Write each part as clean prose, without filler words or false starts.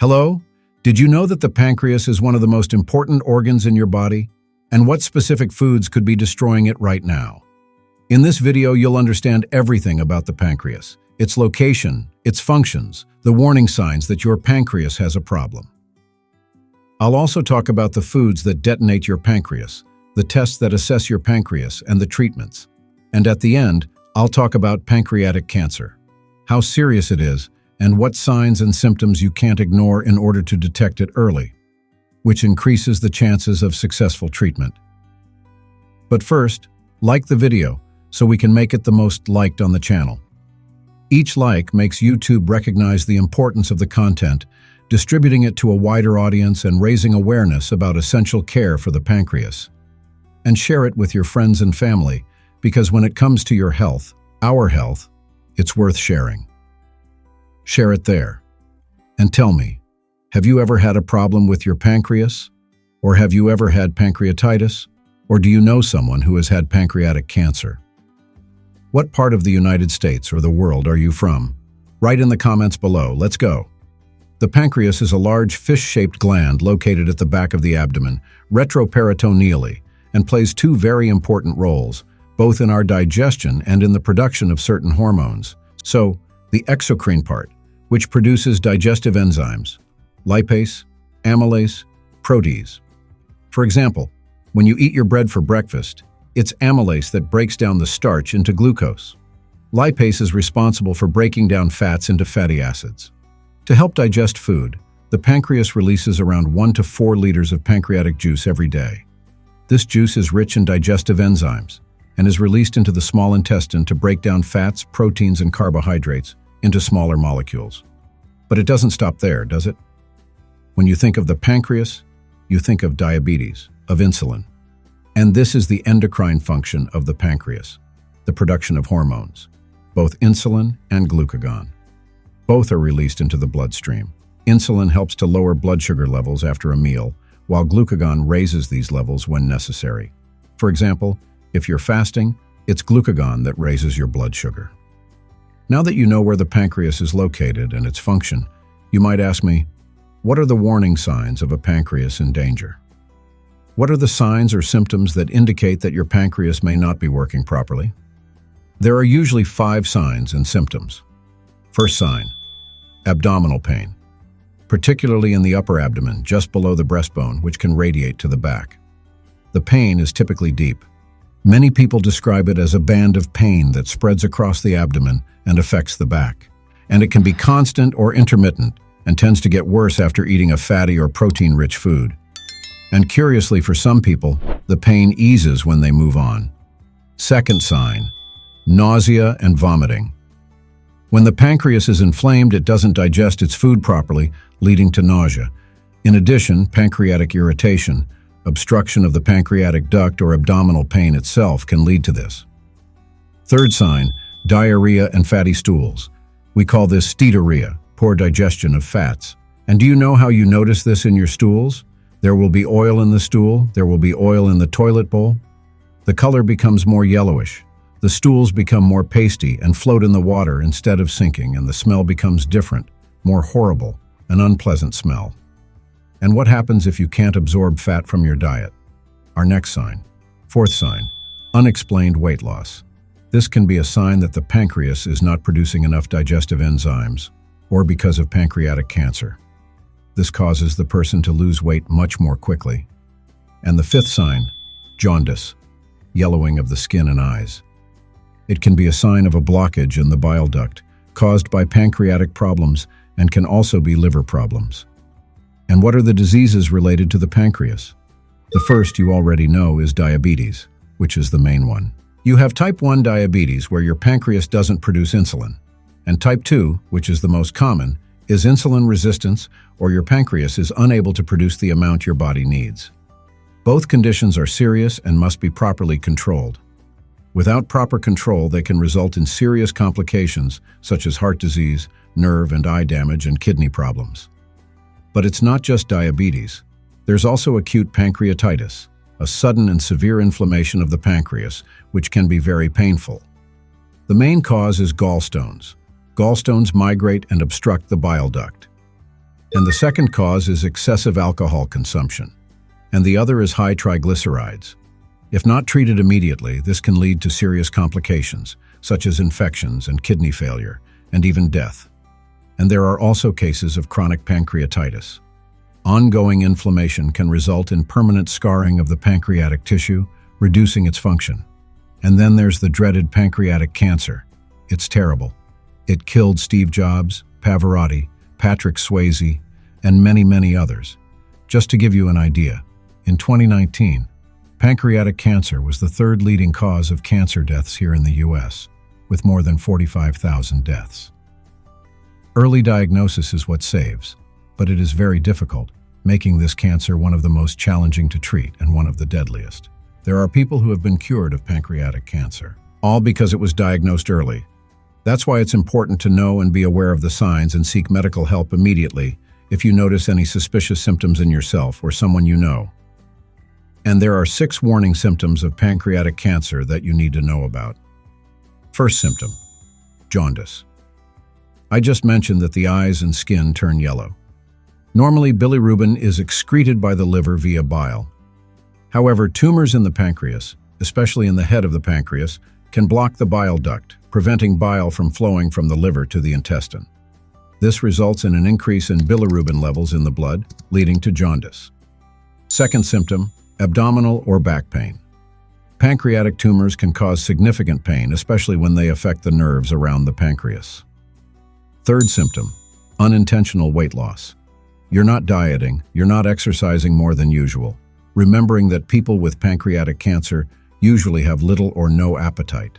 Hello? Did you know that the pancreas is one of the most important organs in your body? And what specific foods could be destroying it right now? In this video, you'll understand everything about the pancreas, its location, its functions, the warning signs that your pancreas has a problem. I'll also talk about the foods that detonate your pancreas, the tests that assess your pancreas, and the treatments. And at the end, I'll talk about pancreatic cancer, how serious it is, and what signs and symptoms you can't ignore in order to detect it early, which increases the chances of successful treatment. But first, like the video so we can make it the most liked on the channel. Each like makes YouTube recognize the importance of the content, distributing it to a wider audience and raising awareness about essential care for the pancreas. And share it with your friends and family, because when it comes to your health, our health, it's worth sharing. Share it there. And tell me, have you ever had a problem with your pancreas? Or have you ever had pancreatitis? Or do you know someone who has had pancreatic cancer? What part of the United States or the world are you from? Write in the comments below. Let's go. The pancreas is a large fish-shaped gland located at the back of the abdomen, retroperitoneally, and plays two very important roles, both in our digestion and in the production of certain hormones. So, the exocrine part, which produces digestive enzymes, lipase, amylase, protease. For example, when you eat your bread for breakfast, it's amylase that breaks down the starch into glucose. Lipase is responsible for breaking down fats into fatty acids. To help digest food, the pancreas releases around 1 to 4 liters of pancreatic juice every day. This juice is rich in digestive enzymes and is released into the small intestine to break down fats, proteins, and carbohydrates into smaller molecules. But it doesn't stop there, does it? When you think of the pancreas, you think of diabetes, of insulin. And this is the endocrine function of the pancreas, the production of hormones, both insulin and glucagon. Both are released into the bloodstream. Insulin helps to lower blood sugar levels after a meal, while glucagon raises these levels when necessary. For example, if you're fasting, it's glucagon that raises your blood sugar. Now that you know where the pancreas is located and its function, you might ask me, what are the warning signs of a pancreas in danger? What are the signs or symptoms that indicate that your pancreas may not be working properly? There are usually 5 signs and symptoms. First sign, abdominal pain, particularly in the upper abdomen, just below the breastbone, which can radiate to the back. The pain is typically deep. Many people describe it as a band of pain that spreads across the abdomen and affects the back. And it can be constant or intermittent and tends to get worse after eating a fatty or protein-rich food. And curiously for some people, the pain eases when they move on. Second sign, nausea and vomiting. When the pancreas is inflamed, it doesn't digest its food properly, leading to nausea. In addition, pancreatic irritation, obstruction of the pancreatic duct, or abdominal pain itself can lead to this. Third sign, diarrhea and fatty stools. We call this steatorrhea, poor digestion of fats. And do you know how you notice this in your stools? There will be oil in the stool, there will be oil in the toilet bowl. The color becomes more yellowish. The stools become more pasty and float in the water instead of sinking, and the smell becomes different, more horrible, an unpleasant smell. And what happens if you can't absorb fat from your diet? Our next sign. Fourth sign, unexplained weight loss. This can be a sign that the pancreas is not producing enough digestive enzymes, or because of pancreatic cancer. This causes the person to lose weight much more quickly. And the fifth sign, jaundice, yellowing of the skin and eyes. It can be a sign of a blockage in the bile duct, caused by pancreatic problems, and can also be liver problems. And what are the diseases related to the pancreas? The first you already know is diabetes, which is the main one. You have type 1 diabetes, where your pancreas doesn't produce insulin. And type 2, which is the most common, is insulin resistance, or your pancreas is unable to produce the amount your body needs. Both conditions are serious and must be properly controlled. Without proper control, they can result in serious complications such as heart disease, nerve and eye damage, and kidney problems. But it's not just diabetes. There's also acute pancreatitis, a sudden and severe inflammation of the pancreas, which can be very painful. The main cause is gallstones. Gallstones migrate and obstruct the bile duct. And the second cause is excessive alcohol consumption, and the other is high triglycerides. If not treated immediately, this can lead to serious complications, such as infections and kidney failure, and even death. And there are also cases of chronic pancreatitis. Ongoing inflammation can result in permanent scarring of the pancreatic tissue, reducing its function. And then there's the dreaded pancreatic cancer. It's terrible. It killed Steve Jobs, Pavarotti, Patrick Swayze, and many, many others. Just to give you an idea, in 2019, pancreatic cancer was the third leading cause of cancer deaths here in the US, with more than 45,000 deaths. Early diagnosis is what saves, but it is very difficult, making this cancer one of the most challenging to treat and one of the deadliest. There are people who have been cured of pancreatic cancer, all because it was diagnosed early. That's why it's important to know and be aware of the signs and seek medical help immediately if you notice any suspicious symptoms in yourself or someone you know. And there are 6 warning symptoms of pancreatic cancer that you need to know about. First symptom, jaundice. I just mentioned that the eyes and skin turn yellow. Normally, bilirubin is excreted by the liver via bile. However, tumors in the pancreas, especially in the head of the pancreas, can block the bile duct, preventing bile from flowing from the liver to the intestine. This results in an increase in bilirubin levels in the blood, leading to jaundice. Second symptom, abdominal or back pain. Pancreatic tumors can cause significant pain, especially when they affect the nerves around the pancreas. Third symptom, unintentional weight loss. You're not dieting, you're not exercising more than usual, remembering that people with pancreatic cancer usually have little or no appetite.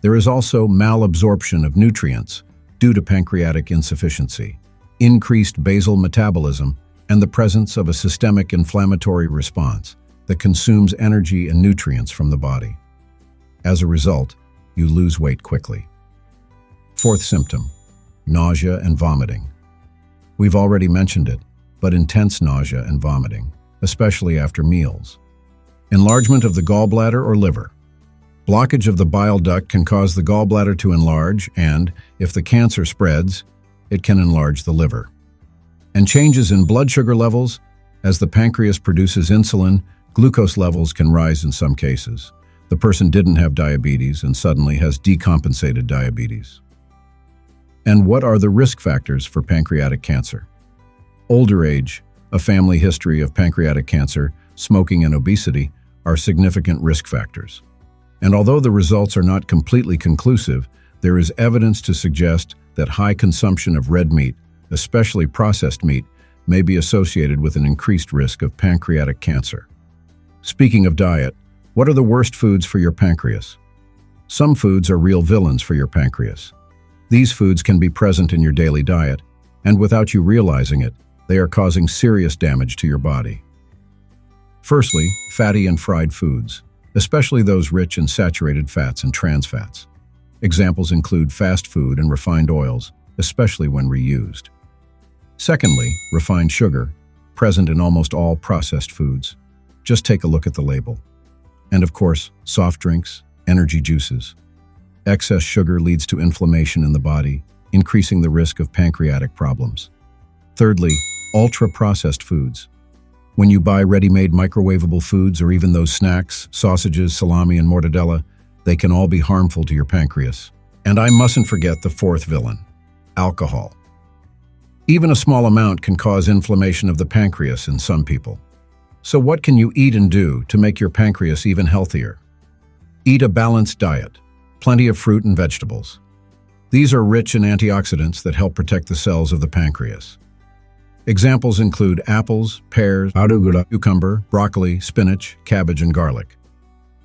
There is also malabsorption of nutrients due to pancreatic insufficiency, increased basal metabolism, and the presence of a systemic inflammatory response that consumes energy and nutrients from the body. As a result, you lose weight quickly. Fourth symptom, nausea and vomiting. We've already mentioned it, but intense nausea and vomiting, especially after meals. Enlargement of the gallbladder or liver. Blockage of the bile duct can cause the gallbladder to enlarge and, if the cancer spreads, it can enlarge the liver. And changes in blood sugar levels. As the pancreas produces insulin, glucose levels can rise in some cases. The person didn't have diabetes and suddenly has decompensated diabetes. And what are the risk factors for pancreatic cancer? Older age, a family history of pancreatic cancer, smoking and obesity are significant risk factors. And although the results are not completely conclusive, there is evidence to suggest that high consumption of red meat, especially processed meat, may be associated with an increased risk of pancreatic cancer. Speaking of diet, what are the worst foods for your pancreas? Some foods are real villains for your pancreas. These foods can be present in your daily diet, and without you realizing it, they are causing serious damage to your body. Firstly, fatty and fried foods, especially those rich in saturated fats and trans fats. Examples include fast food and refined oils, especially when reused. Secondly, refined sugar, present in almost all processed foods. Just take a look at the label. And of course, soft drinks, energy juices. Excess sugar leads to inflammation in the body, increasing the risk of pancreatic problems. Thirdly, ultra-processed foods. When you buy ready-made microwavable foods or even those snacks, sausages, salami, and mortadella, they can all be harmful to your pancreas. And I mustn't forget the fourth villain, alcohol. Even a small amount can cause inflammation of the pancreas in some people. So what can you eat and do to make your pancreas even healthier? Eat a balanced diet, plenty of fruit and vegetables. These are rich in antioxidants that help protect the cells of the pancreas. Examples include apples, pears, cucumber, broccoli, spinach, cabbage, and garlic.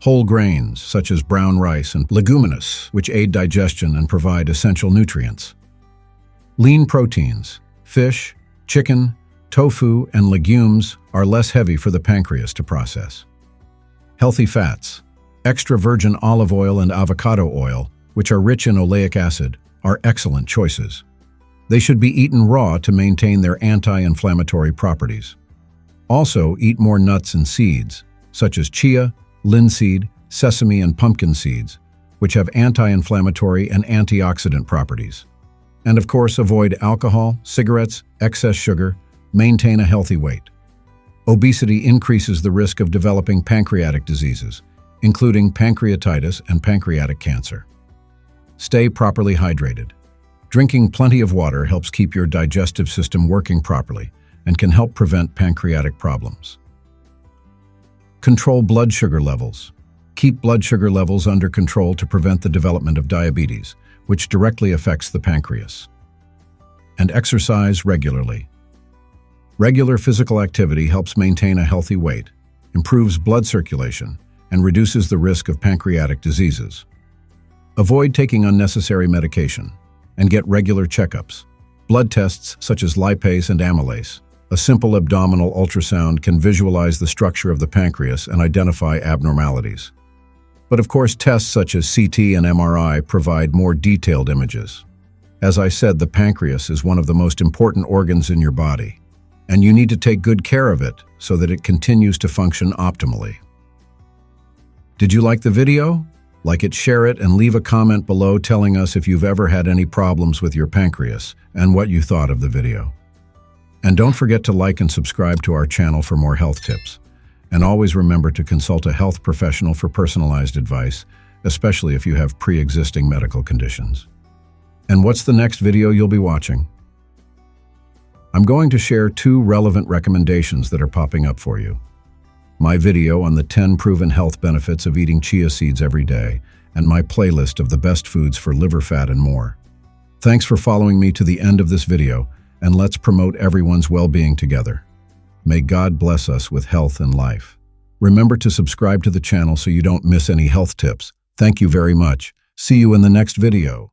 Whole grains, such as brown rice and leguminous, which aid digestion and provide essential nutrients. Lean proteins, fish, chicken, tofu, and legumes are less heavy for the pancreas to process. Healthy fats, extra virgin olive oil and avocado oil, which are rich in oleic acid, are excellent choices. They should be eaten raw to maintain their anti-inflammatory properties. Also, eat more nuts and seeds, such as chia, linseed, sesame, and pumpkin seeds, which have anti-inflammatory and antioxidant properties. And of course, avoid alcohol, cigarettes, excess sugar, maintain a healthy weight. Obesity increases the risk of developing pancreatic diseases, including pancreatitis and pancreatic cancer. Stay properly hydrated. Drinking plenty of water helps keep your digestive system working properly and can help prevent pancreatic problems. Control blood sugar levels. Keep blood sugar levels under control to prevent the development of diabetes, which directly affects the pancreas. And exercise regularly. Regular physical activity helps maintain a healthy weight, improves blood circulation, and reduces the risk of pancreatic diseases. Avoid taking unnecessary medication and get regular checkups. Blood tests such as lipase and amylase. A simple abdominal ultrasound can visualize the structure of the pancreas and identify abnormalities. But of course, tests such as CT and MRI provide more detailed images. As I said, the pancreas is one of the most important organs in your body, and you need to take good care of it so that it continues to function optimally. Did you like the video? Like it, share it, and leave a comment below telling us if you've ever had any problems with your pancreas and what you thought of the video. And don't forget to like and subscribe to our channel for more health tips. And always remember to consult a health professional for personalized advice, especially if you have pre-existing medical conditions. And what's the next video you'll be watching? I'm going to share 2 relevant recommendations that are popping up for you. My video on the 10 proven health benefits of eating chia seeds every day, and my playlist of the best foods for liver fat and more. Thanks for following me to the end of this video, and let's promote everyone's well-being together. May God bless us with health and life. Remember to subscribe to the channel so you don't miss any health tips. Thank you very much. See you in the next video.